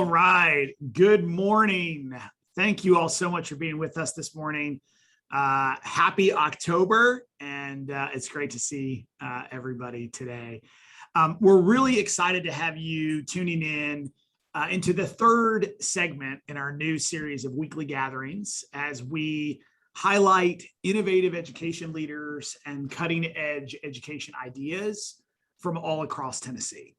right. Good morning. Thank you all so much for being with us this morning. Happy October, and it's great to see everybody today. We're really excited to have you tuning in into the third segment in our new series of weekly gatherings as we highlight innovative education leaders and cutting-edge education ideas from all across Tennessee.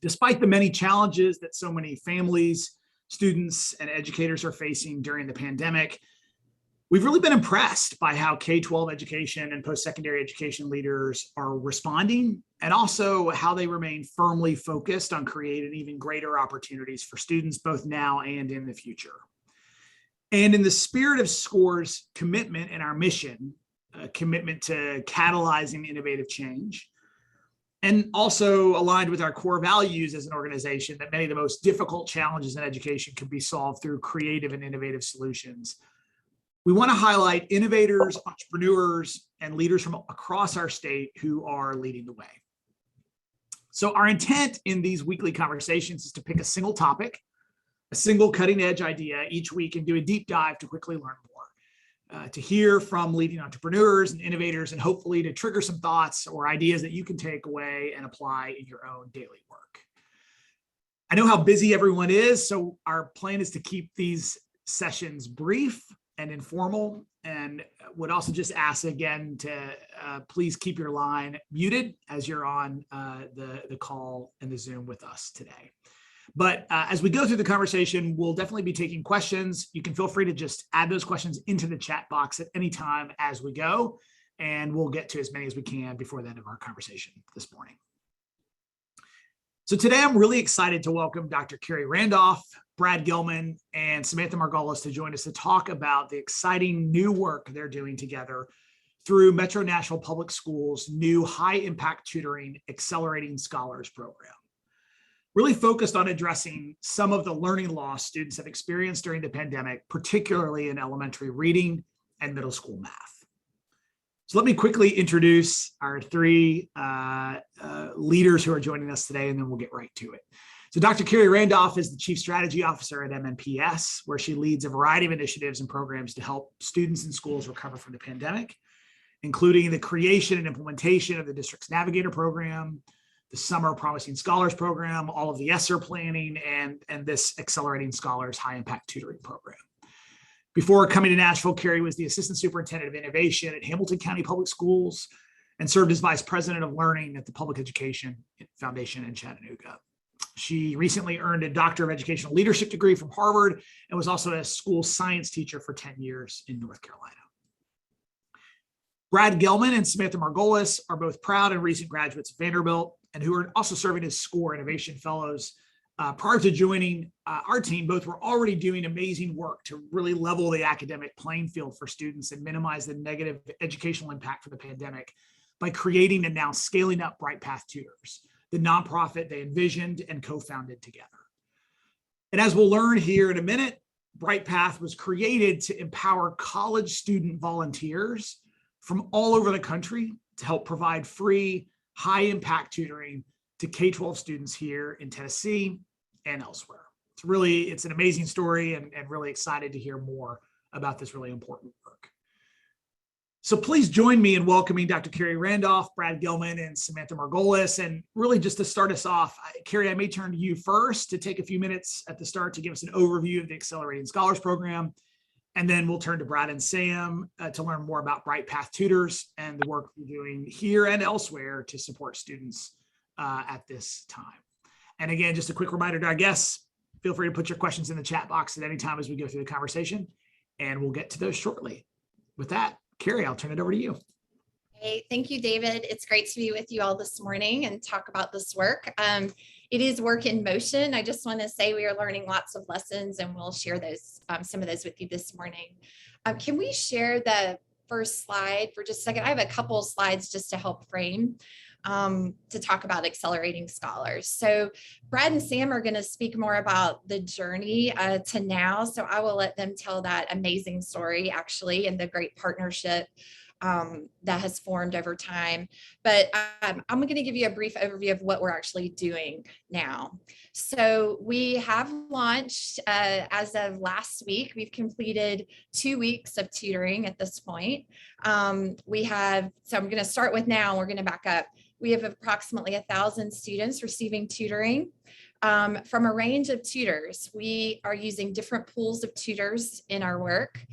Despite the many challenges that so many families, students, and educators are facing during the pandemic, we've really been impressed by how K-12 education and post-secondary education leaders are responding, and also how they remain firmly focused on creating even greater opportunities for students both now and in the future. And in the spirit of SCORE's commitment and our mission, a commitment to catalyzing innovative change, and also aligned with our core values as an organization that many of the most difficult challenges in education can be solved through creative and innovative solutions. We want to highlight innovators, entrepreneurs, and leaders from across our state who are leading the way. So our intent in these weekly conversations is to pick a single topic, a single cutting edge idea each week, and do a deep dive to quickly learn more. To hear from leading entrepreneurs and innovators, and hopefully to trigger some thoughts or ideas that you can take away and apply in your own daily work. I know how busy everyone is, so our plan is to keep these sessions brief and informal, and would also just ask again to please keep your line muted as you're on the call and the Zoom with us today. But as we go through the conversation, we'll definitely be taking questions. You can feel free to just add those questions into the chat box at any time as we go, and we'll get to as many as we can before the end of our conversation this morning. So today I'm really excited to welcome Dr. Keri Randolph, Brad Gilman, and Samantha Margolis to join us to talk about the exciting new work they're doing together through Metro Nashville Public Schools' new high-impact tutoring Accelerating Scholars program, really focused on addressing some of the learning loss students have experienced during the pandemic, particularly in elementary reading and middle school math. So let me quickly introduce our three leaders who are joining us today, and then we'll get right to it. So Dr. Keri Randolph is the Chief Strategy Officer at MNPS, where she leads a variety of initiatives and programs to help students and schools recover from the pandemic, including the creation and implementation of the district's Navigator program, the Summer Promising Scholars program, all of the ESSER planning, and this Accelerating Scholars High Impact Tutoring program. Before coming to Nashville, Kerry was the Assistant Superintendent of Innovation at Hamilton County Public Schools and served as Vice President of Learning at the Public Education Foundation in Chattanooga. She recently earned a Doctor of Educational Leadership degree from Harvard and was also a school science teacher for 10 years in North Carolina. Brad Gellman and Samantha Margolis are both proud and recent graduates of Vanderbilt, and who are also serving as SCORE Innovation Fellows. Prior to joining our team, both were already doing amazing work to really level the academic playing field for students and minimize the negative educational impact from the pandemic by creating and now scaling up BrightPath Tutors, the nonprofit they envisioned and co-founded together. And as we'll learn here in a minute, BrightPath was created to empower college student volunteers from all over the country to help provide free, high-impact tutoring to K-12 students here in Tennessee and elsewhere. It's an amazing story, and really excited to hear more about this really important work. So please join me in welcoming Dr. Keri Randolph, Brad Gilman, and Samantha Margolis. And really just to start us off, Kerry, I may turn to you first to take a few minutes at the start to give us an overview of the Accelerating Scholars program. And then we'll turn to Brad and Sam to learn more about BrightPath Tutors and the work we're doing here and elsewhere to support students at this time. And again, just a quick reminder to our guests, feel free to put your questions in the chat box at any time as we go through the conversation, and we'll get to those shortly. With that, Kerry, I'll turn it over to you. Hey, thank you, David. It's great to be with you all this morning and talk about this work. It is work in motion. I just want to say we are learning lots of lessons, and we'll share those, some of those with you this morning. Can we share the first slide for just a second? I have a couple slides just to help frame to talk about Accelerating Scholars. So Brad and Sam are going to speak more about the journey to now. So I will let them tell that amazing story, actually, and the great partnership that has formed over time. But I'm going to give you a brief overview of what we're actually doing now. So we have launched as of last week. We've completed 2 weeks of tutoring at this point. So I'm going to start with now. We're going to back up. We have approximately 1,000 students receiving tutoring from a range of tutors. We are using different pools of tutors in our work.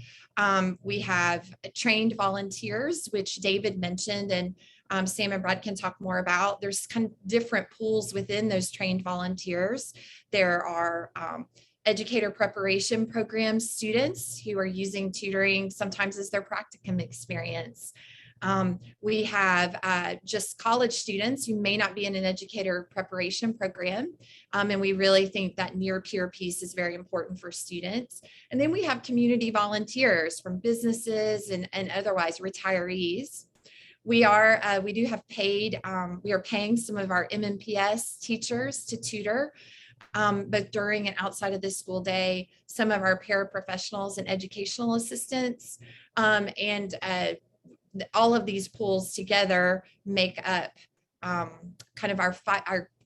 We have trained volunteers, which David mentioned, and Sam and Brad can talk more about. There's kind of different pools within those trained volunteers. There are educator preparation program students who are using tutoring sometimes as their practicum experience. We have just college students who may not be in an educator preparation program. And we really think that near peer piece is very important for students. And then we have community volunteers from businesses and otherwise retirees. We do have paid, we are paying some of our MNPS teachers to tutor, but during and outside of the school day, some of our paraprofessionals and educational assistants, and all of these pools together make up kind of our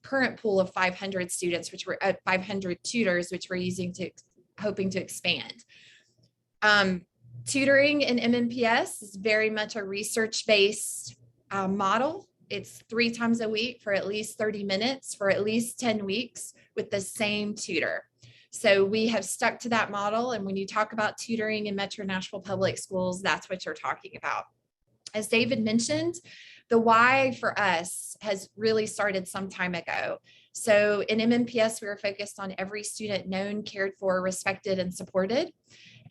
current pool of 500 students, which we're at 500 tutors, which we're hoping to expand. Tutoring in MNPS is very much a research-based model. It's 3 times a week for at least 30 minutes for at least 10 weeks with the same tutor. So we have stuck to that model. And when you talk about tutoring in Metro Nashville Public Schools, that's what you're talking about. As David mentioned, the why for us has really started some time ago. So in MNPS, we were focused on every student known, cared for, respected, and supported.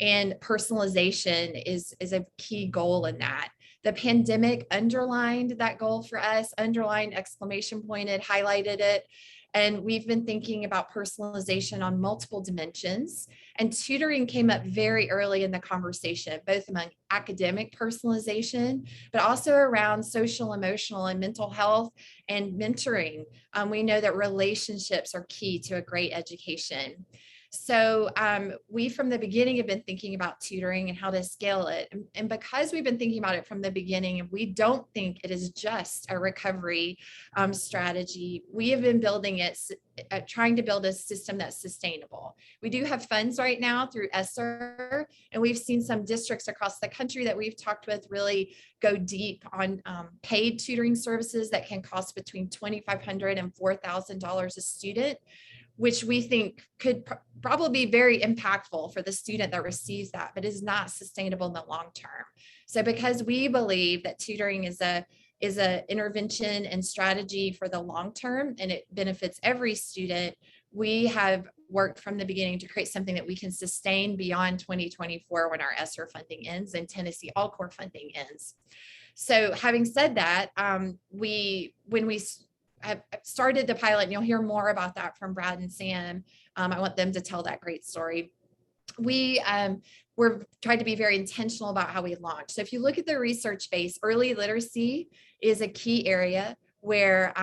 And personalization is a key goal in that. The pandemic underlined that goal for us, underlined, exclamation pointed, highlighted it. And we've been thinking about personalization on multiple dimensions. And tutoring came up very early in the conversation, both among academic personalization, but also around social, emotional, and mental health and mentoring. We know that relationships are key to a great education. So we from the beginning have been thinking about tutoring and how to scale it. And because we've been thinking about it from the beginning, we don't think it is just a recovery strategy. We have been building it, trying to build a system that's sustainable. We do have funds right now through ESSER, and we've seen some districts across the country that we've talked with really go deep on paid tutoring services that can cost between $2,500 and $4,000 a student, which we think could probably be very impactful for the student that receives that, but is not sustainable in the long term. So because we believe that tutoring is a intervention and strategy for the long term, and it benefits every student, we have worked from the beginning to create something that we can sustain beyond 2024 when our ESSER funding ends and Tennessee All-Core funding ends. So having said that, when we have started the pilot, and you'll hear more about that from Brad and Sam. I want them to tell that great story. We're trying to be very intentional about how we launch. So if you look at the research base, early literacy is a key area where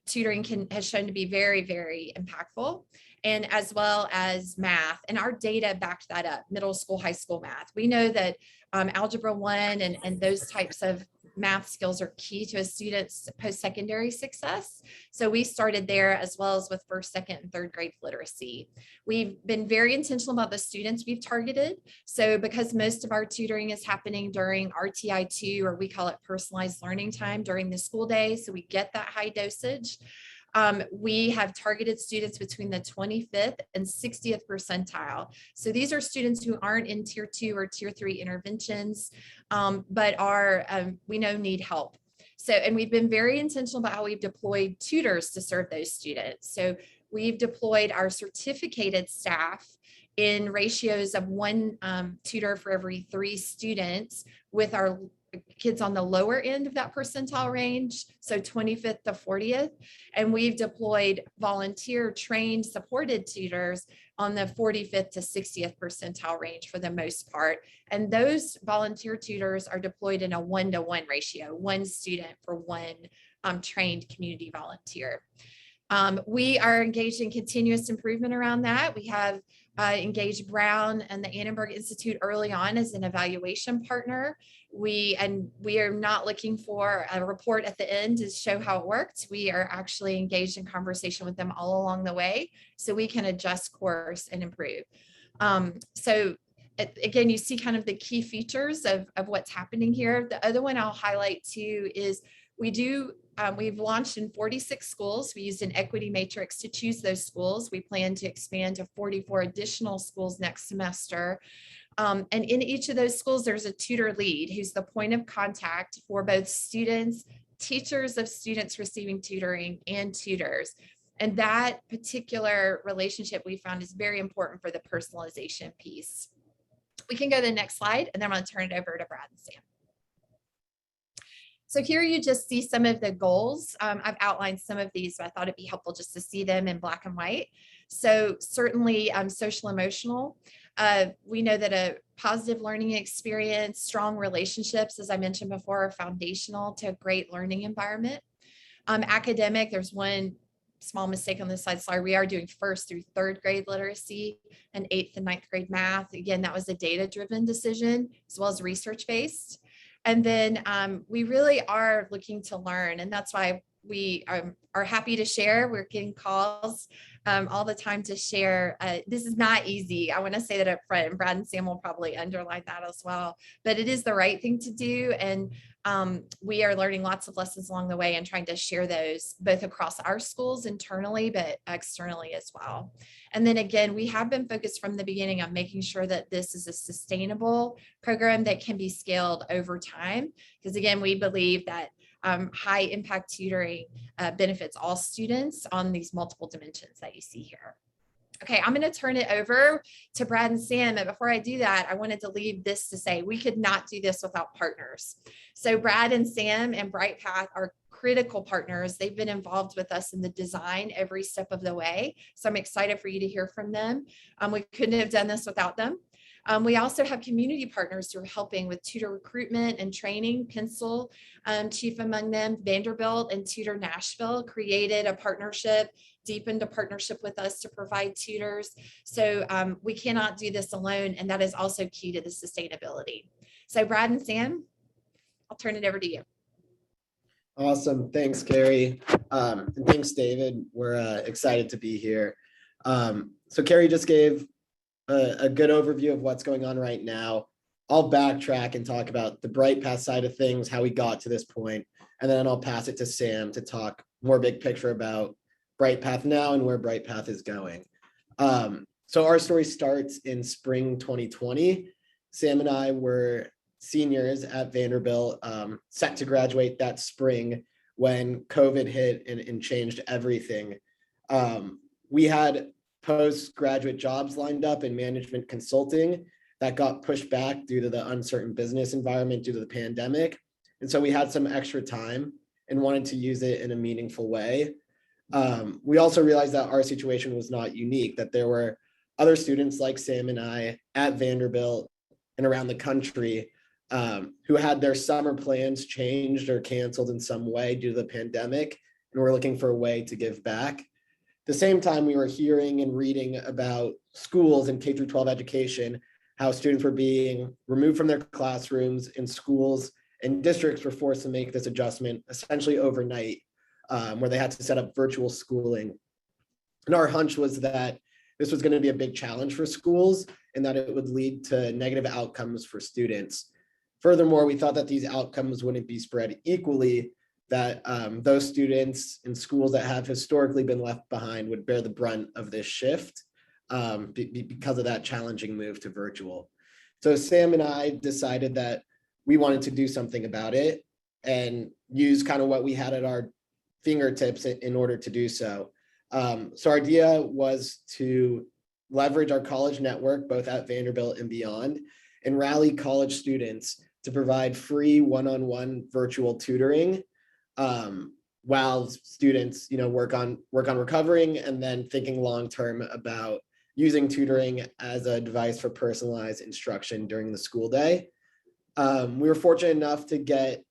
tutoring has shown to be very, very impactful, and as well as math. And our data backed that up, middle school, high school math. We know that Algebra 1 and those types of math skills are key to a student's post-secondary success. So we started there, as well as with first, second, and third grade literacy. We've been very intentional about the students we've targeted. So because most of our tutoring is happening during RTI2, or we call it personalized learning time during the school day, so we get that high dosage. We have targeted students between the 25th and 60th percentile. So these are students who aren't in tier 2 or tier 3 interventions, but we know need help. So, and we've been very intentional about how we've deployed tutors to serve those students. So we've deployed our certificated staff in ratios of 1 tutor for every 3 students, with our kids on the lower end of that percentile range, so 25th to 40th. And we've deployed volunteer trained supported tutors on the 45th to 60th percentile range for the most part. And those volunteer tutors are deployed in a 1-to-1 ratio, 1 student for 1 trained community volunteer. We are engaged in continuous improvement around that. We have engaged Brown and the Annenberg Institute early on as an evaluation partner. We are not looking for a report at the end to show how it worked. We are actually engaged in conversation with them all along the way so we can adjust course and improve. So again, you see kind of the key features of what's happening here. The other one I'll highlight too is we've launched in 46 schools. We used an equity matrix to choose those schools. We plan to expand to 44 additional schools next semester. And in each of those schools, there's a tutor lead who's the point of contact for both students, teachers of students receiving tutoring, and tutors. And that particular relationship we found is very important for the personalization piece. We can go to the next slide, and then I'm going to turn it over to Brad and Sam. So here you just see some of the goals. I've outlined some of these, but I thought it'd be helpful just to see them in black and white. So certainly social emotional. We know that a positive learning experience, strong relationships, as I mentioned before, are foundational to a great learning environment. Academic, there's one small mistake on this slide. Sorry, we are doing 1st through 3rd grade literacy and 8th and 9th grade math. Again, that was a data-driven decision as well as research-based. And then we really are looking to learn, and that's why we are happy to share. We're getting calls all the time to share. This is not easy. I want to say that up front, and Brad and Sam will probably underline that as well, but it is the right thing to do. And we are learning lots of lessons along the way and trying to share those both across our schools internally, but externally as well. And then again, we have been focused from the beginning on making sure that this is a sustainable program that can be scaled over time. Because again, we believe that high impact tutoring benefits all students on these multiple dimensions that you see here. Okay, I'm going to turn it over to Brad and Sam. And before I do that, I wanted to leave this to say, we could not do this without partners. So Brad and Sam and BrightPath are critical partners. They've been involved with us in the design every step of the way. So I'm excited for you to hear from them. We couldn't have done this without them. We also have community partners who are helping with tutor recruitment and training. Pencil, chief among them, Vanderbilt and Tutor Nashville created a partnership, deepened a partnership with us to provide tutors. So we cannot do this alone, and that is also key to the sustainability. So Brad and Sam, I'll turn it over to you. Awesome. Thanks, Keri. And thanks, David. We're excited to be here. So Keri just gave a good overview of what's going on right now. I'll backtrack and talk about the BrightPath side of things, how we got to this point, and then I'll pass it to Sam to talk more big picture about BrightPath now and where BrightPath is going. So our story starts in spring 2020. Sam and I were seniors at Vanderbilt, set to graduate that spring when COVID hit and changed everything. We had postgraduate jobs lined up in management consulting that got pushed back due to the uncertain business environment due to the pandemic. And so we had some extra time and wanted to use it in a meaningful way. We also realized that our situation was not unique, that there were other students like Sam and I at Vanderbilt and around the country who had their summer plans changed or canceled in some way due to the pandemic, and were looking for a way to give back. At the same time, we were hearing and reading about schools and K-12 education, how students were being removed from their classrooms in schools, and districts were forced to make this adjustment essentially overnight, where they had to set up virtual schooling. And our hunch was that this was going to be a big challenge for schools and that it would lead to negative outcomes for students. Furthermore, we thought that these outcomes wouldn't be spread equally, that those students in schools that have historically been left behind would bear the brunt of this shift because of that challenging move to virtual. So Sam and I decided that we wanted to do something about it and use kind of what we had at our fingertips in order to do so. So our idea was to leverage our college network, both at Vanderbilt and beyond, and rally college students to provide free one-on-one virtual tutoring while students, work on recovering and then thinking long-term about using tutoring as a device for personalized instruction during the school day. We were fortunate enough to get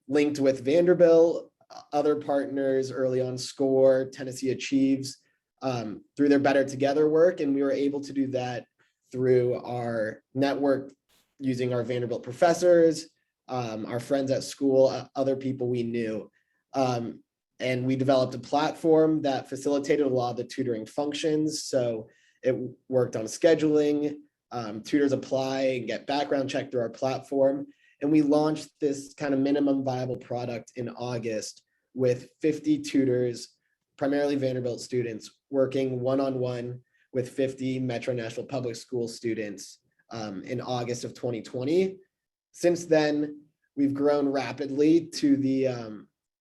linked with Vanderbilt, other partners early on, SCORE, Tennessee Achieves, through their Better Together work. And we were able to do that through our network using our Vanderbilt professors, our friends at school, other people we knew. And we developed a platform that facilitated a lot of the tutoring functions. So it worked on scheduling, tutors apply and get background checked through our platform. And we launched this kind of minimum viable product in August with 50 tutors, primarily Vanderbilt students, working one-on-one with 50 Metro Nashville Public Schools students in August of 2020. Since then, we've grown rapidly to the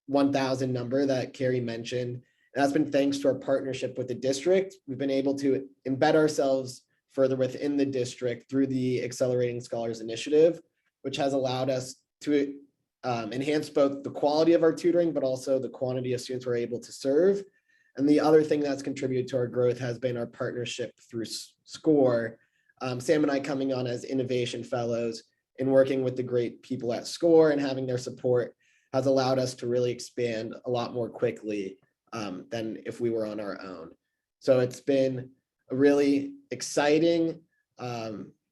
1,000 number that Keri mentioned. And that's been thanks to our partnership with the district. We've been able to embed ourselves further within the district through the Accelerating Scholars Initiative, which has allowed us to enhance both the quality of our tutoring, but also the quantity of students we're able to serve. And the other thing that's contributed to our growth has been our partnership through SCORE. Sam and I coming on as innovation fellows and working with the great people at SCORE and having their support has allowed us to really expand a lot more quickly than if we were on our own. So it's been a really exciting,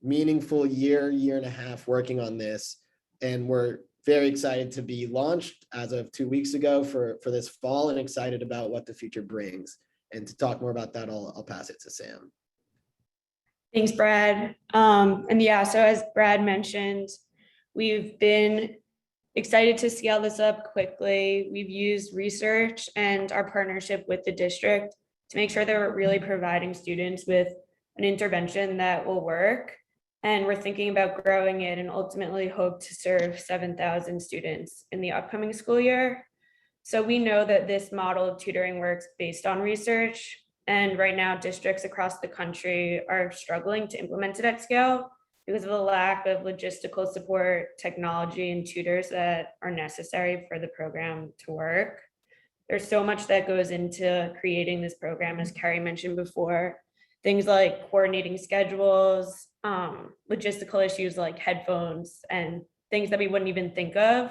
meaningful year and a half working on this. And we're very excited to be launched as of 2 weeks ago for this fall, and excited about what the future brings. And to talk more about that, I'll pass it to Sam. Thanks, Brad. And yeah, so as Brad mentioned, we've been excited to scale this up quickly. We've used research and our partnership with the district to make sure that we're really providing students with an intervention that will work. And we're thinking about growing it and ultimately hope to serve 7,000 students in the upcoming school year. So we know that this model of tutoring works based on research. And right now, districts across the country are struggling to implement it at scale because of the lack of logistical support, technology, and tutors that are necessary for the program to work. There's so much that goes into creating this program, as Keri mentioned before. Things like coordinating schedules, logistical issues like headphones, and things that we wouldn't even think of.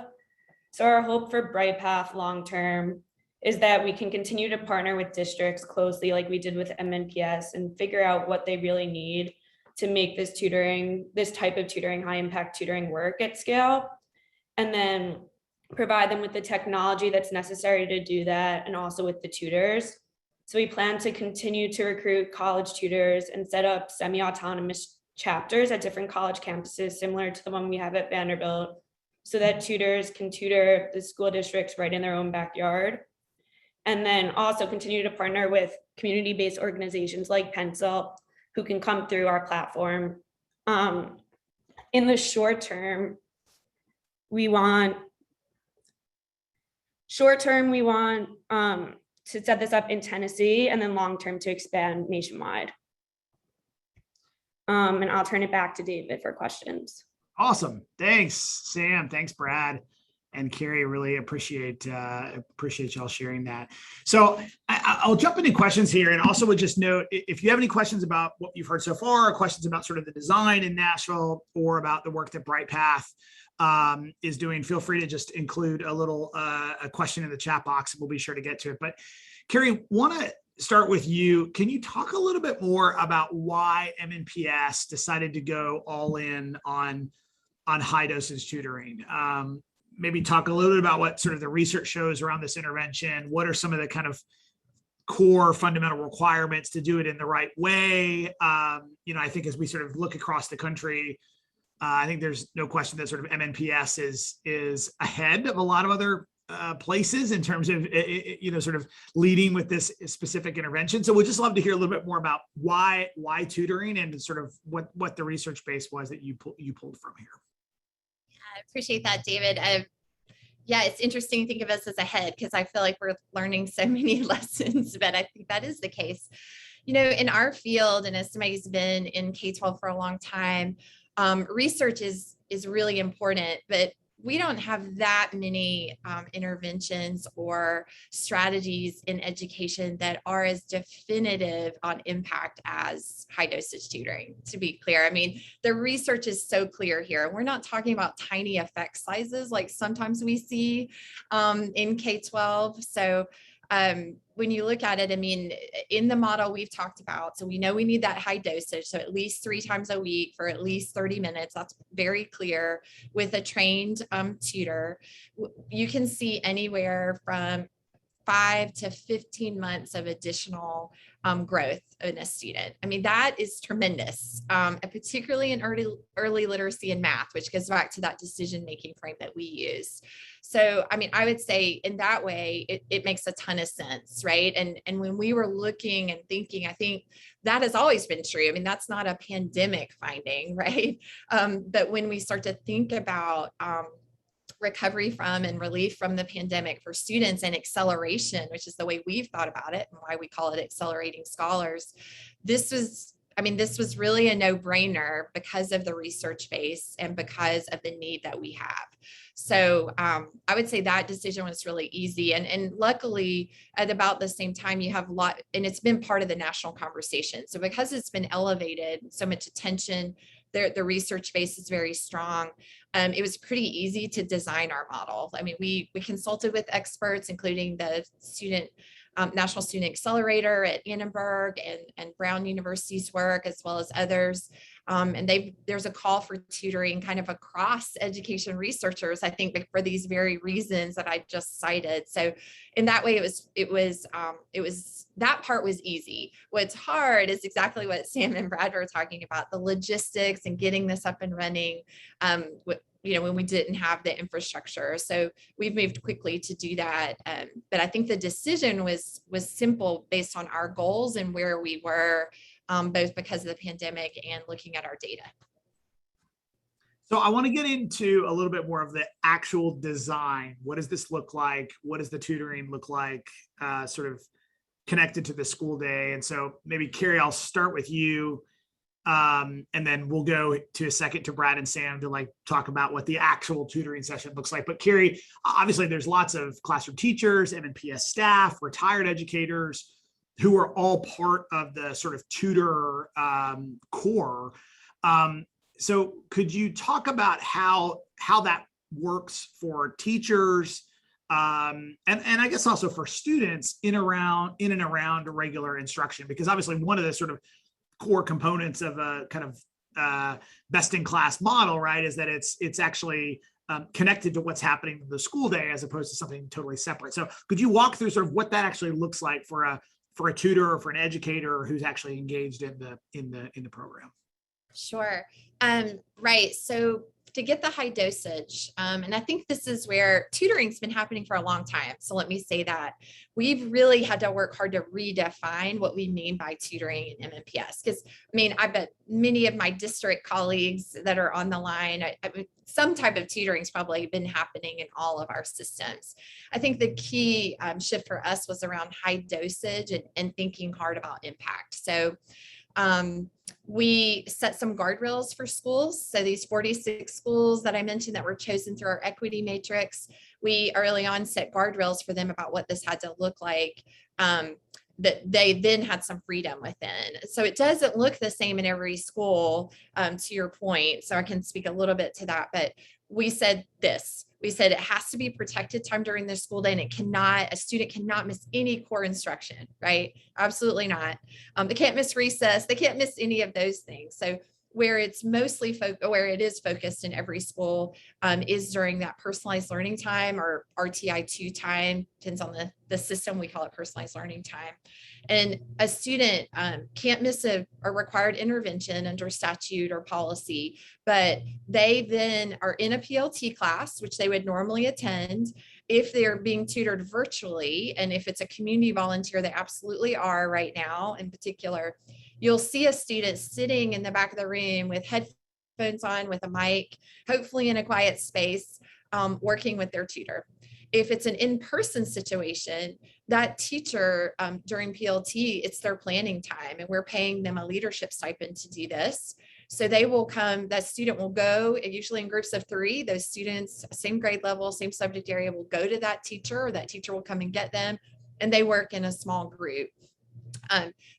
So our hope for BrightPath long-term is that we can continue to partner with districts closely like we did with MNPS and figure out what they really need to make this type of tutoring, high impact tutoring work at scale, and then provide them with the technology that's necessary to do that, and also with the tutors. So we plan to continue to recruit college tutors and set up semi-autonomous chapters at different college campuses, similar to the one we have at Vanderbilt, so that tutors can tutor the school districts right in their own backyard. And then also continue to partner with community-based organizations like Pencil, who can come through our platform. In the short term, we want to set this up in Tennessee, and then long-term to expand nationwide. And I'll turn it back to David for questions. Awesome. Thanks, Sam. Thanks, Brad and Keri. Really appreciate y'all sharing that. So I'll jump into questions here, and also would just note, if you have any questions about what you've heard so far, or questions about sort of the design in Nashville, or about the work that BrightPath is doing, feel free to just include a little a question in the chat box, and we'll be sure to get to it. But Keri, want to start with you. Can you talk a little bit more about why MNPS decided to go all in on high dosage tutoring? Maybe talk a little bit about what sort of the research shows around this intervention. What are some of the kind of core fundamental requirements to do it in the right way? I think as we sort of look across the country, I think there's no question that sort of MNPS is ahead of a lot of other places in terms of, sort of leading with this specific intervention. So we'd just love to hear a little bit more about why tutoring, and sort of what the research base was that you pulled from here. I appreciate that, David. Yeah, it's interesting to think of us as ahead, because I feel like we're learning so many lessons, but I think that is the case. In our field, and as somebody who's been in K-12 for a long time, research is really important, but we don't have that many interventions or strategies in education that are as definitive on impact as high dosage tutoring, to be clear. I mean, the research is so clear here. We're not talking about tiny effect sizes like sometimes we see in K-12. So when you look at it, I mean, in the model we've talked about, so we know we need that high dosage, so at least 3 times a week for at least 30 minutes. That's very clear with a trained tutor. You can see anywhere from 5 to 15 months of additional growth in a student. I mean, that is tremendous, and particularly in early literacy and math, which goes back to that decision-making frame that we use. So, I mean, I would say in that way, it makes a ton of sense, right? And when we were looking and thinking, I think that has always been true. I mean, that's not a pandemic finding, right? But when we start to think about recovery from and relief from the pandemic for students and acceleration, which is the way we've thought about it and why we call it accelerating scholars. This was really a no-brainer because of the research base and because of the need that we have. So I would say that decision was really easy. And luckily, at about the same time, you have a lot, and it's been part of the national conversation. So because it's been elevated, so much attention, the research base is very strong. It was pretty easy to design our model. I mean, we consulted with experts, including the National Student Accelerator at Annenberg and Brown University's work, as well as others. And there's a call for tutoring kind of across education researchers, I think, for these very reasons that I just cited. So in that way, it was that part was easy. What's hard is exactly what Sam and Brad were talking about, the logistics and getting this up and running. When we didn't have the infrastructure. So we've moved quickly to do that. But I think the decision was simple based on our goals and where we were, both because of the pandemic and looking at our data. So I want to get into a little bit more of the actual design. What does this look like? What does the tutoring look like, sort of connected to the school day? And so maybe Keri, I'll start with you. And then we'll go to a second to Brad and Sam to talk about what the actual tutoring session looks like. But Keri, obviously there's lots of classroom teachers, MNPS staff, retired educators who are all part of the sort of tutor core. So could you talk about how that works for teachers and I guess also for students in and around regular instruction? Because obviously one of the sort of core components of a kind of best-in-class model, right, is that it's actually connected to what's happening in the school day as opposed to something totally separate. So could you walk through sort of what that actually looks like for a tutor or for an educator who's actually engaged in the program? Sure. Right. So to get the high dosage, and I think this is where tutoring's been happening for a long time. So let me say that we've really had to work hard to redefine what we mean by tutoring in MNPS. Because I mean, I bet many of my district colleagues that are on the line, some type of tutoring's probably been happening in all of our systems. I think the key shift for us was around high dosage and thinking hard about impact. So we set some guardrails for schools. So these 46 schools that I mentioned that were chosen through our equity matrix, we early on set guardrails for them about what this had to look like, that they then had some freedom within. So it doesn't look the same in every school, to your point. So I can speak a little bit to that, but we said this. We said it has to be protected time during the school day, and a student cannot miss any core instruction, right? Absolutely not. They can't miss recess. They can't miss any of those things. So where it's mostly where it is focused in every school is during that personalized learning time, or RTI2 time, depends on the system. We call it personalized learning time. And a student can't miss a required intervention under statute or policy, but they then are in a PLT class, which they would normally attend. If they're being tutored virtually, and if it's a community volunteer, they absolutely are right now in particular, you'll see a student sitting in the back of the room with headphones on, with a mic, hopefully in a quiet space, working with their tutor. If it's an in-person situation, that teacher during PLT, it's their planning time, and we're paying them a leadership stipend to do this. So they will come, that student will go, usually in groups of 3, those students, same grade level, same subject area, will go to that teacher, or that teacher will come and get them, and they work in a small group.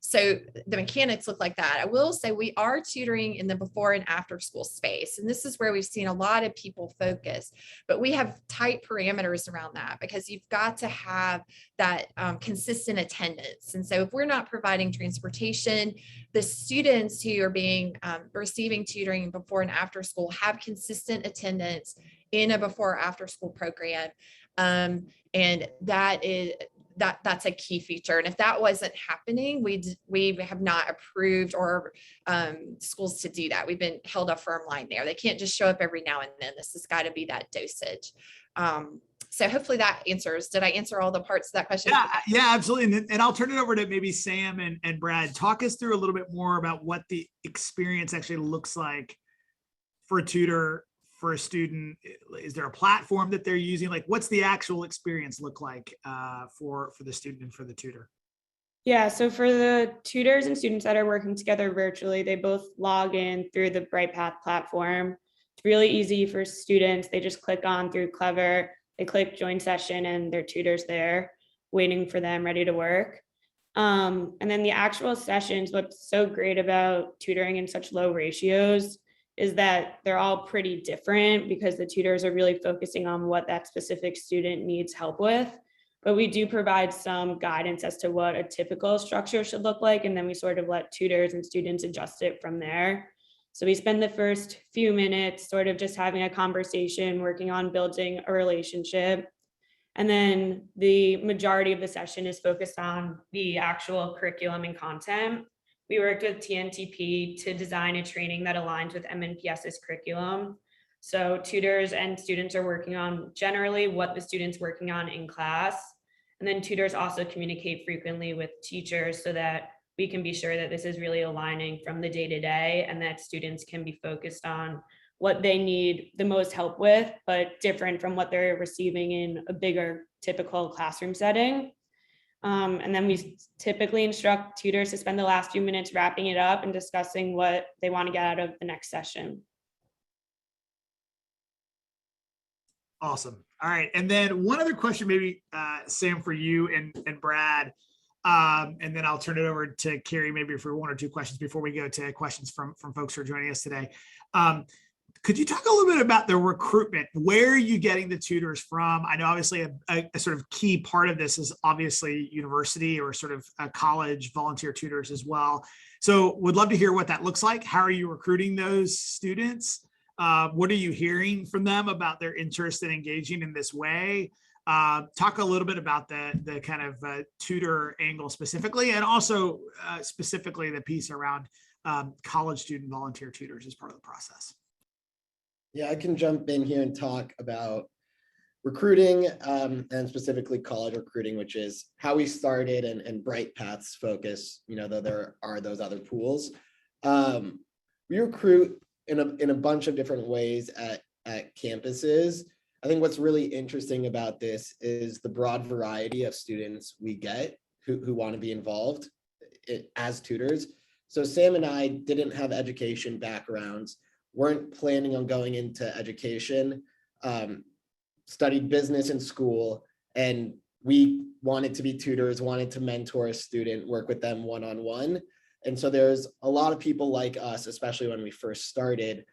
So the mechanics look like that. I will say we are tutoring in the before and after school space. And this is where we've seen a lot of people focus, but we have tight parameters around that because you've got to have that consistent attendance. And so if we're not providing transportation, the students who are being receiving tutoring before and after school have consistent attendance in a before or after school program. And that's a key feature. And if that wasn't happening, we have not approved or schools to do that. We've been held a firm line there. They can't just show up every now and then. This has got to be that dosage. So hopefully that answers. Did I answer all the parts of that question? Yeah, absolutely. And I'll turn it over to maybe Sam and Brad. Talk us through a little bit more about what the experience actually looks like for a tutor, for a student. Is there a platform that they're using? Like, what's the actual experience look like for the student and for the tutor? Yeah, so for the tutors and students that are working together virtually, they both log in through the BrightPath platform. It's really easy for students. They just click on through Clever, they click join session and their tutor's there waiting for them, ready to work. And then the actual sessions, what's so great about tutoring in such low ratios is that they're all pretty different because the tutors are really focusing on what that specific student needs help with. But we do provide some guidance as to what a typical structure should look like. And then we sort of let tutors and students adjust it from there. So we spend the first few minutes sort of just having a conversation, working on building a relationship. And then the majority of the session is focused on the actual curriculum and content. We worked with TNTP to design a training that aligns with MNPS's curriculum. So tutors and students are working on generally what the student's working on in class. And then tutors also communicate frequently with teachers so that we can be sure that this is really aligning from the day-to-day and that students can be focused on what they need the most help with, but different from what they're receiving in a bigger typical classroom setting. And then we typically instruct tutors to spend the last few minutes wrapping it up and discussing what they want to get out of the next session. Awesome. All right. And then one other question, maybe Sam, for you and Brad, and then I'll turn it over to Kerry maybe for one or two questions before we go to questions from folks who are joining us today. Could you talk a little bit about the recruitment? Where are you getting the tutors from? I know obviously a sort of key part of this is obviously university or sort of college volunteer tutors as well. So would love to hear what that looks like. How are you recruiting those students? What are you hearing from them about their interest in engaging in this way? Talk a little bit about the kind of tutor angle specifically, and also specifically the piece around college student volunteer tutors as part of the process. Yeah, I can jump in here and talk about recruiting and specifically college recruiting, which is how we started and BrightPath's focus, though there are those other pools. We recruit in a bunch of different ways at campuses. I think what's really interesting about this is the broad variety of students we get who want to be involved as tutors. So Sam and I didn't have education backgrounds, weren't planning on going into education, studied business in school, and we wanted to be tutors, wanted to mentor a student, work with them one-on-one. And so there's a lot of people like us, especially when we first started,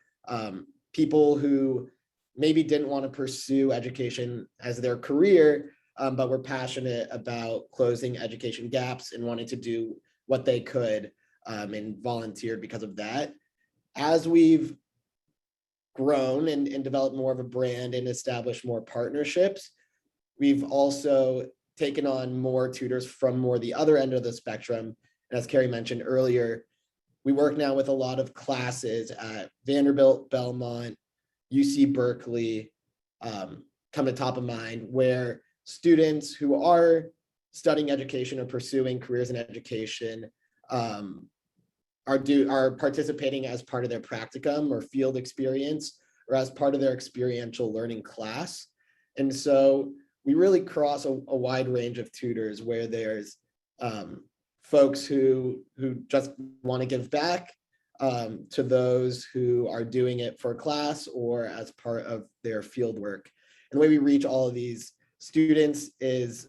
people who maybe didn't want to pursue education as their career, but were passionate about closing education gaps and wanted to do what they could and volunteered because of that. As we've grown and developed more of a brand and established more partnerships, we've also taken on more tutors from more the other end of the spectrum. And as Kerry mentioned earlier, we work now with a lot of classes at Vanderbilt, Belmont, UC Berkeley, come to top of mind, where students who are studying education or pursuing careers in education are participating as part of their practicum or field experience or as part of their experiential learning class. And so we really cross a wide range of tutors where there's folks who just want to give back to those who are doing it for class or as part of their field work. And the way we reach all of these students is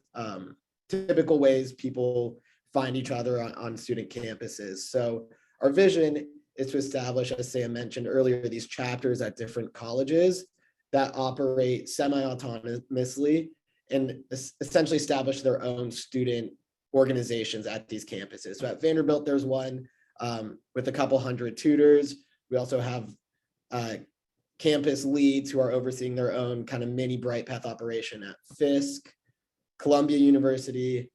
typical ways people find each other on student campuses. So our vision is to establish, as Sam mentioned earlier, these chapters at different colleges that operate semi-autonomously and essentially establish their own student organizations at these campuses. So at Vanderbilt, there's one with a couple hundred tutors. We also have campus leads who are overseeing their own kind of mini BrightPath operation at Fisk, Columbia University,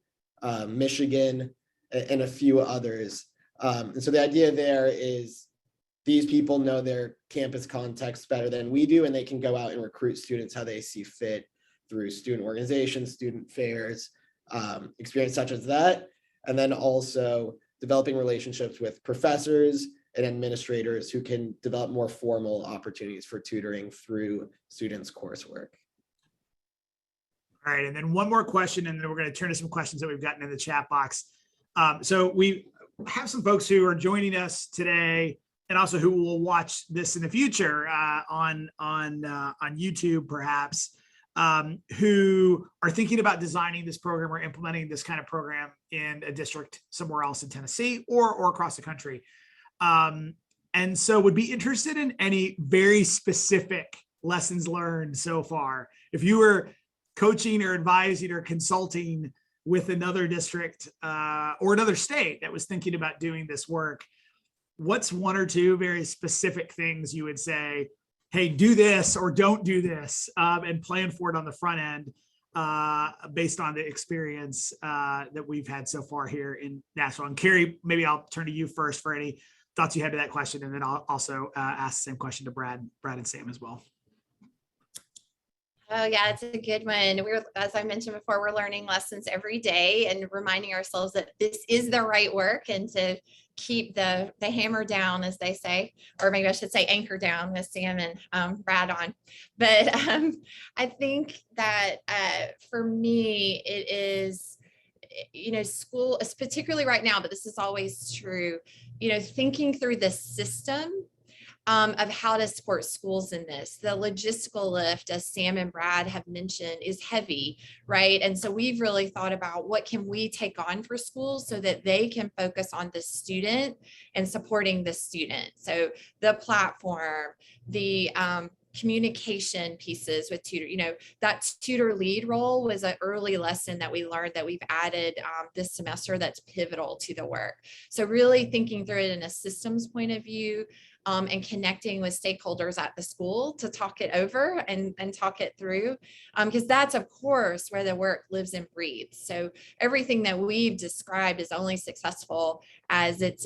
Michigan, and a few others. And so the idea there is these people know their campus context better than we do, and they can go out and recruit students how they see fit through student organizations, student fairs, experience such as that. And then also developing relationships with professors and administrators who can develop more formal opportunities for tutoring through students' coursework. All right, and then one more question, and then we're going to turn to some questions that we've gotten in the chat box. So we have some folks who are joining us today, and also who will watch this in the future on YouTube, perhaps, who are thinking about designing this program or implementing this kind of program in a district somewhere else in Tennessee or across the country. And so would be interested in any very specific lessons learned so far. If you were coaching or advising or consulting with another district or another state that was thinking about doing this work, what's one or two very specific things you would say, hey, do this or don't do this, and plan for it on the front end based on the experience that we've had so far here in Nashville? And Kerry, maybe I'll turn to you first for any thoughts you had to that question, and then I'll also ask the same question to Brad and Sam as well. Oh yeah, it's a good one. As I mentioned before, we're learning lessons every day and reminding ourselves that this is the right work, and to keep the hammer down, as they say, or maybe I should say anchor down with Sam and Brad on. But I think that for me, it is, school, particularly right now, but this is always true, thinking through the system of how to support schools in this. The logistical lift, as Sam and Brad have mentioned, is heavy, right? And so we've really thought about what can we take on for schools so that they can focus on the student and supporting the student. So the platform, the communication pieces with tutor, that tutor lead role was an early lesson that we learned that we've added this semester that's pivotal to the work. So really thinking through it in a systems point of view, and connecting with stakeholders at the school to talk it over and talk it through, because that's, of course, where the work lives and breathes. So everything that we've described is only successful as it's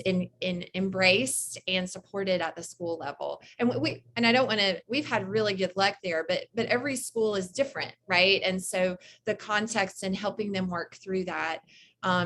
embraced and supported at the school level. And we've had really good luck there, but every school is different, right? And so the context and helping them work through that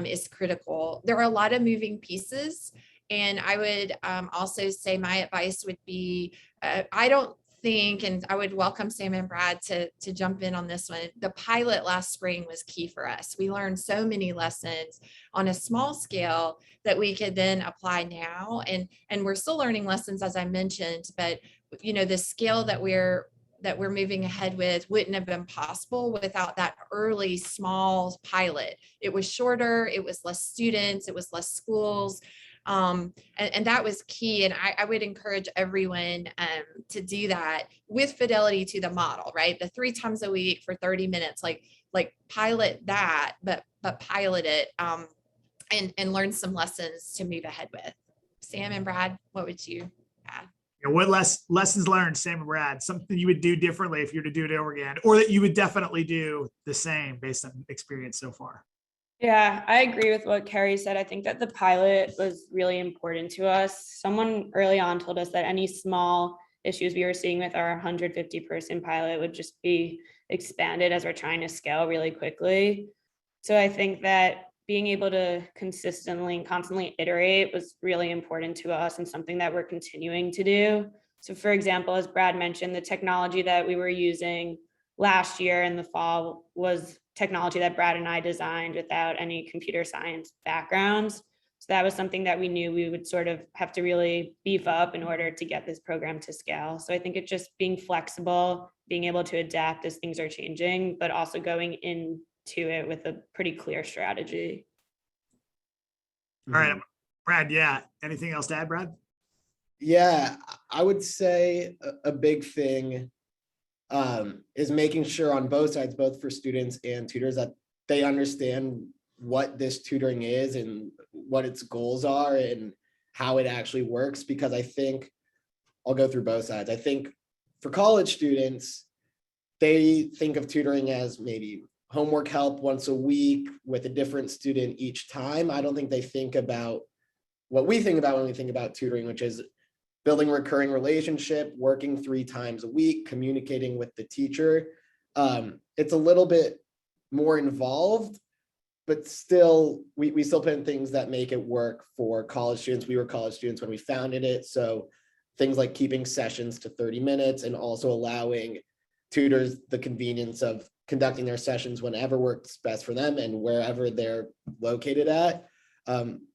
is critical. There are a lot of moving pieces. And I would also say my advice would be, I don't think, and I would welcome Sam and Brad to jump in on this one. The pilot last spring was key for us. We learned so many lessons on a small scale that we could then apply now. And we're still learning lessons, as I mentioned, but the scale that we're moving ahead with wouldn't have been possible without that early small pilot. It was shorter, it was less students, it was less schools. And that was key. And I would encourage everyone to do that with fidelity to the model, right? The 3 times a week for 30 minutes, like pilot that, but pilot it and learn some lessons to move ahead with. Sam and Brad, what would you add? What lessons learned, Sam and Brad, something you would do differently if you were to do it over again, or that you would definitely do the same based on experience so far? Yeah, I agree with what Kerry said. I think that the pilot was really important to us. Someone early on told us that any small issues we were seeing with our 150-person pilot would just be expanded as we're trying to scale really quickly. So I think that being able to consistently and constantly iterate was really important to us and something that we're continuing to do. So for example, as Brad mentioned, the technology that we were using last year in the fall was technology that Brad and I designed without any computer science backgrounds. So that was something that we knew we would sort of have to really beef up in order to get this program to scale. So I think it's just being flexible, being able to adapt as things are changing, but also going into it with a pretty clear strategy. All right, Brad, yeah. Anything else to add, Brad? Yeah, I would say a big thing is making sure on both sides, both for students and tutors, that they understand what this tutoring is and what its goals are and how it actually works. Because I think, I'll go through both sides. I think for college students, they think of tutoring as maybe homework help once a week with a different student each time. I don't think they think about what we think about when we think about tutoring, which is building a recurring relationship, working 3 times a week, communicating with the teacher. It's a little bit more involved, but still, we still put in things that make it work for college students. We were college students when we founded it. So things like keeping sessions to 30 minutes and also allowing tutors the convenience of conducting their sessions whenever works best for them and wherever they're located at,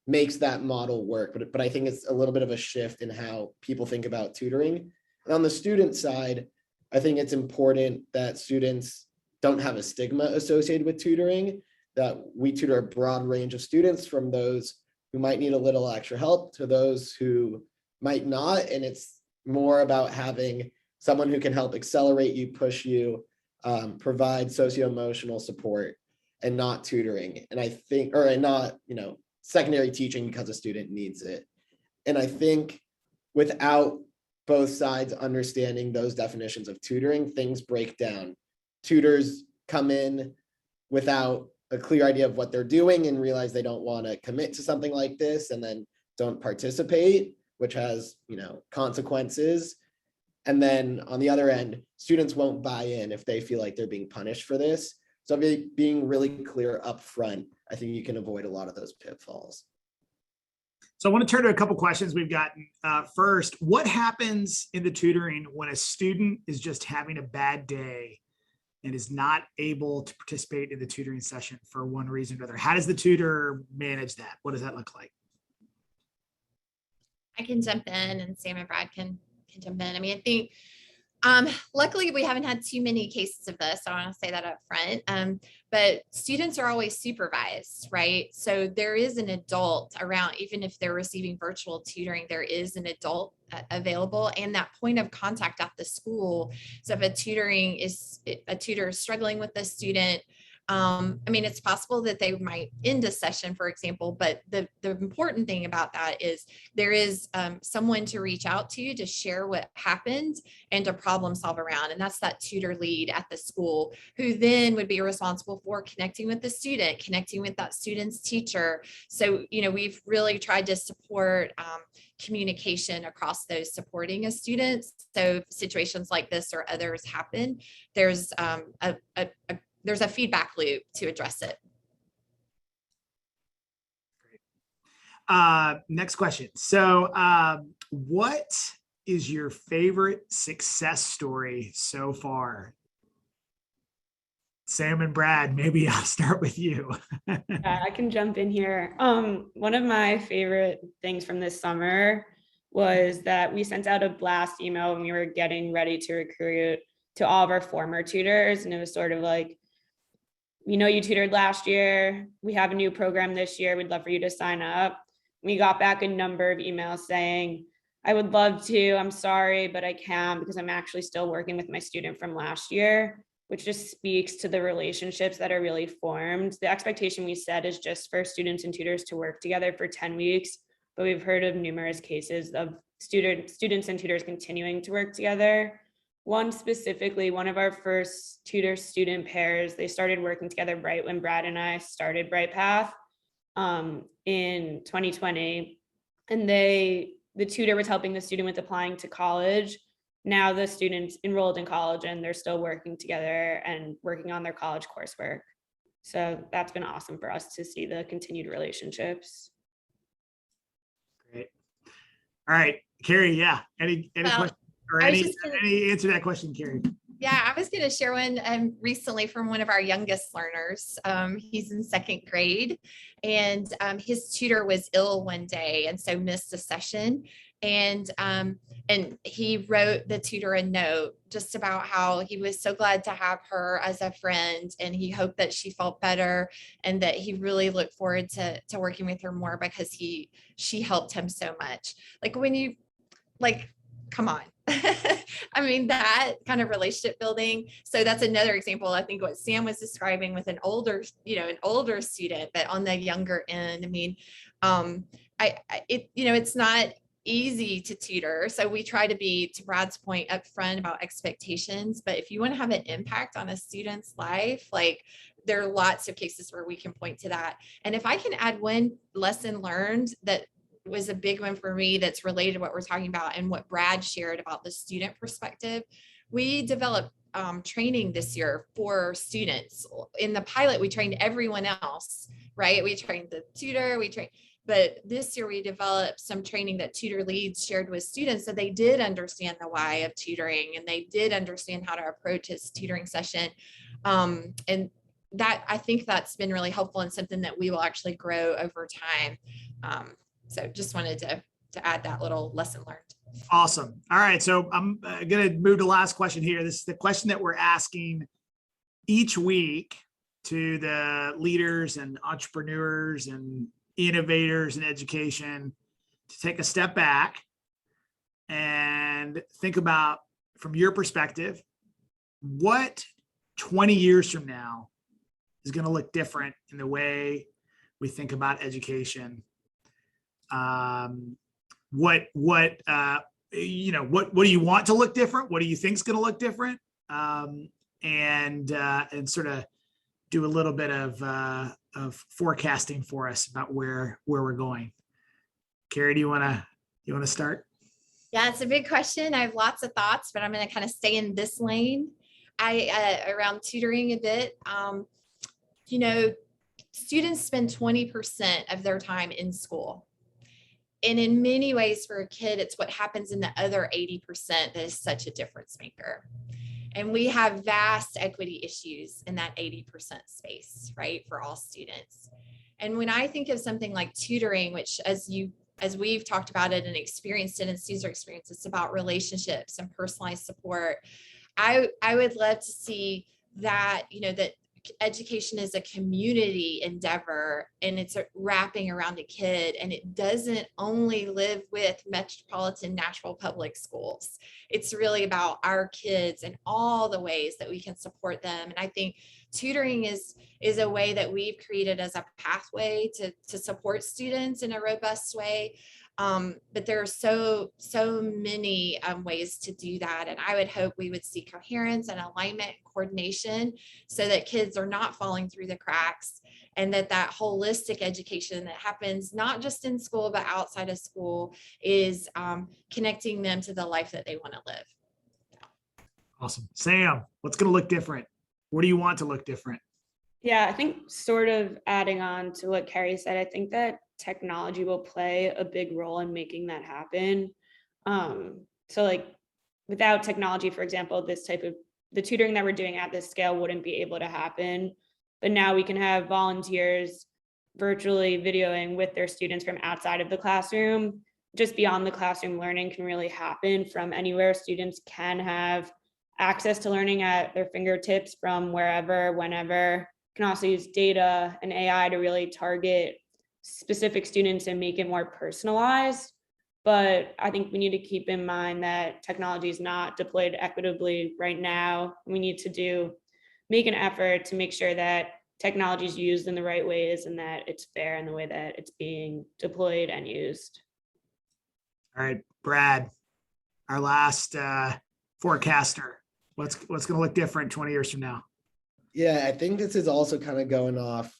makes that model work. But I think it's a little bit of a shift in how people think about tutoring. And on the student side, I think it's important that students don't have a stigma associated with tutoring, that we tutor a broad range of students, from those who might need a little extra help to those who might not. And it's more about having someone who can help accelerate you, push you, provide socio-emotional support, and not tutoring. And I think, or not, secondary teaching because a student needs it. And I think without both sides understanding those definitions of tutoring, things break down. Tutors come in without a clear idea of what they're doing and realize they don't want to commit to something like this, and then don't participate, which has, consequences. And then on the other end, students won't buy in if they feel like they're being punished for this. So being really clear up front, I think you can avoid a lot of those pitfalls. So I want to turn to a couple questions we've gotten. First, what happens in the tutoring when a student is just having a bad day and is not able to participate in the tutoring session for one reason or another? How does the tutor manage that? What does that look like? I can jump in, and Sam and Brad can jump in. I mean, I think luckily we haven't had too many cases of this. I want to say that up front. But students are always supervised, right? So there is an adult around, even if they're receiving virtual tutoring, there is an adult available, and that point of contact at the school. So if a tutor is struggling with a student, I mean, it's possible that they might end a session, for example, but the important thing about that is there is someone to reach out to share what happened and to problem solve around. And that's that tutor lead at the school, who then would be responsible for connecting with the student, connecting with that student's teacher. So, we've really tried to support communication across those supporting a student. So if situations like this or others happen, there's there's a feedback loop to address it. Next question. So what is your favorite success story so far? Sam and Brad, maybe I'll start with you. Yeah, I can jump in here. One of my favorite things from this summer was that we sent out a blast email when we were getting ready to recruit to all of our former tutors. And it was sort of like, you tutored last year. We have a new program this year. We'd love for you to sign up. We got back a number of emails saying, I would love to, I'm sorry, but I can't because I'm actually still working with my student from last year, which just speaks to the relationships that are really formed. The expectation we set is just for students and tutors to work together for 10 weeks, but we've heard of numerous cases of students and tutors continuing to work together. One specifically, one of our first tutor-student pairs, they started working together right when Brad and I started BrightPath in 2020. And the tutor was helping the student with applying to college. Now the students enrolled in college and they're still working together and working on their college coursework. So that's been awesome for us to see the continued relationships. Great. All right, Kerry, yeah. Any questions? Or any answer to that question, Keri? Yeah, I was going to share one recently from one of our youngest learners. He's in 2nd grade, and his tutor was ill one day and so missed a session. And he wrote the tutor a note just about how he was so glad to have her as a friend, and he hoped that she felt better, and that he really looked forward to working with her more because she helped him so much. Like when you come on. I mean, that kind of relationship building. So that's another example. I think what Sam was describing with an older student, but on the younger end. I mean, it's not easy to tutor. So we try to be, to Brad's point, upfront about expectations. But if you want to have an impact on a student's life, like there are lots of cases where we can point to that. And if I can add one lesson learned that was a big one for me that's related to what we're talking about and what Brad shared about the student perspective. We developed training this year for students. In the pilot, we trained everyone else, right? We trained the tutor, but this year we developed some training that tutor leads shared with students, so they did understand the why of tutoring, and they did understand how to approach his tutoring session. And that, I think that's been really helpful and something that we will actually grow over time. So just wanted to add that little lesson learned. Awesome. All right. So I'm going to move to the last question here. This is the question that we're asking each week to the leaders and entrepreneurs and innovators in education to take a step back and think about, from your perspective, what 20 years from now is going to look different in the way we think about education. What do you want to look different? What do you think is going to look different? And sort of do a little bit of forecasting for us about where we're going. Keri, do you want to start? Yeah, it's a big question. I have lots of thoughts, but I'm going to kind of stay in this lane. Around tutoring a bit. Students spend 20% of their time in school. And in many ways for a kid, it's what happens in the other 80% that is such a difference maker. And we have vast equity issues in that 80% space, right, for all students. And when I think of something like tutoring, which as we've talked about it and experienced it, and students are experienced, it's about relationships and personalized support. I would love to see that, that education is a community endeavor, and it's wrapping around a kid, and it doesn't only live with Metropolitan Nashville Public Schools. It's really about our kids and all the ways that we can support them. And I think tutoring is a way that we've created as a pathway to support students in a robust way. But there are so many ways to do that. And I would hope we would see coherence and alignment and coordination so that kids are not falling through the cracks, and that holistic education that happens not just in school, but outside of school is connecting them to the life that they want to live. Awesome. Sam, what's going to look different? What do you want to look different? Yeah, I think sort of adding on to what Keri said, I think that technology will play a big role in making that happen. So like without technology, for example, the tutoring that we're doing at this scale wouldn't be able to happen. But now we can have volunteers virtually videoing with their students from outside of the classroom. Just beyond the classroom, learning can really happen from anywhere. Students can have access to learning at their fingertips from wherever, whenever. Can also use data and AI to really target specific students and make it more personalized. But I think we need to keep in mind that technology is not deployed equitably right now. We need to make an effort to make sure that technology is used in the right ways and that it's fair in the way that it's being deployed and used. All right, Brad, our last forecaster. What's going to look different 20 years from now? Yeah, I think this is also kind of going off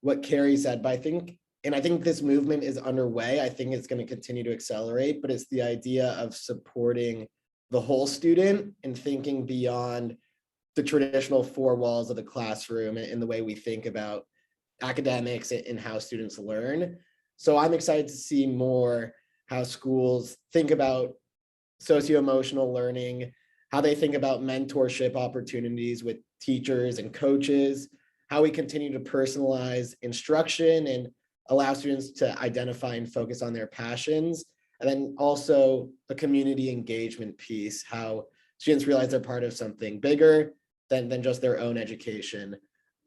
what Keri said, but I think this movement is underway. I think it's going to continue to accelerate, but it's the idea of supporting the whole student and thinking beyond the traditional four walls of the classroom and the way we think about academics and how students learn. So I'm excited to see more how schools think about socio-emotional learning, how they think about mentorship opportunities with teachers and coaches, how we continue to personalize instruction and allow students to identify and focus on their passions, And then also the community engagement piece, how students realize they're part of something bigger than just their own education.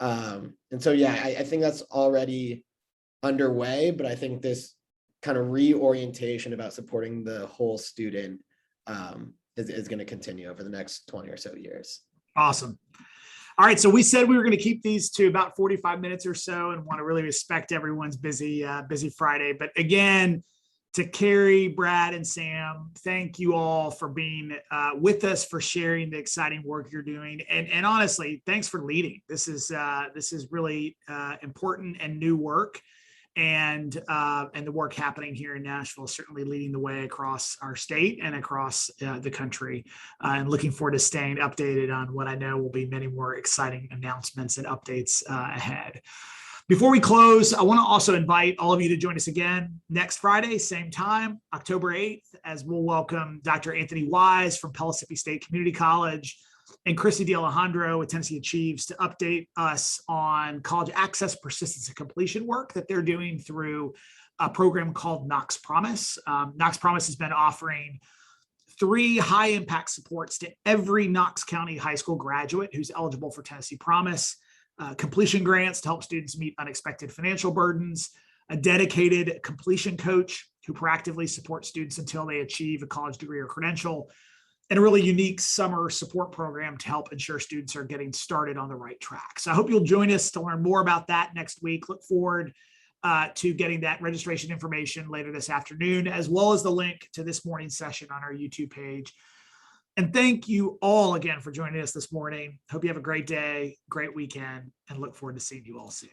And so, yeah, I think that's already underway, but I think this kind of reorientation about supporting the whole student is going to continue over the next 20 or so years. Awesome. All right, so we said we were going to keep these to about 45 minutes or so, and want to really respect everyone's busy Friday. But again, to Kerry, Brad, and Sam, thank you all for being with us, for sharing the exciting work you're doing, and honestly, thanks for leading. This is really important and new work, and the work happening here in Nashville, certainly leading the way across our state and across the country. And looking forward to staying updated on what I know will be many more exciting announcements and updates ahead. Before we close, I want to also invite all of you to join us again next Friday, same time, October 8th, as we'll welcome Dr. Anthony Wise from Pellissippi State Community College and Christy D'Alejandro with Tennessee Achieves to update us on college access, persistence, and completion work that they're doing through a program called Knox Promise. Knox Promise has been offering 3 high impact supports to every Knox County high school graduate who's eligible for Tennessee Promise. Completion grants to help students meet unexpected financial burdens, a dedicated completion coach who proactively supports students until they achieve a college degree or credential, and a really unique summer support program to help ensure students are getting started on the right track. So I hope you'll join us to learn more about that next week. Look forward to getting that registration information later this afternoon, as well as the link to this morning's session on our YouTube page. And thank you all again for joining us this morning. Hope you have a great day, great weekend, and look forward to seeing you all soon.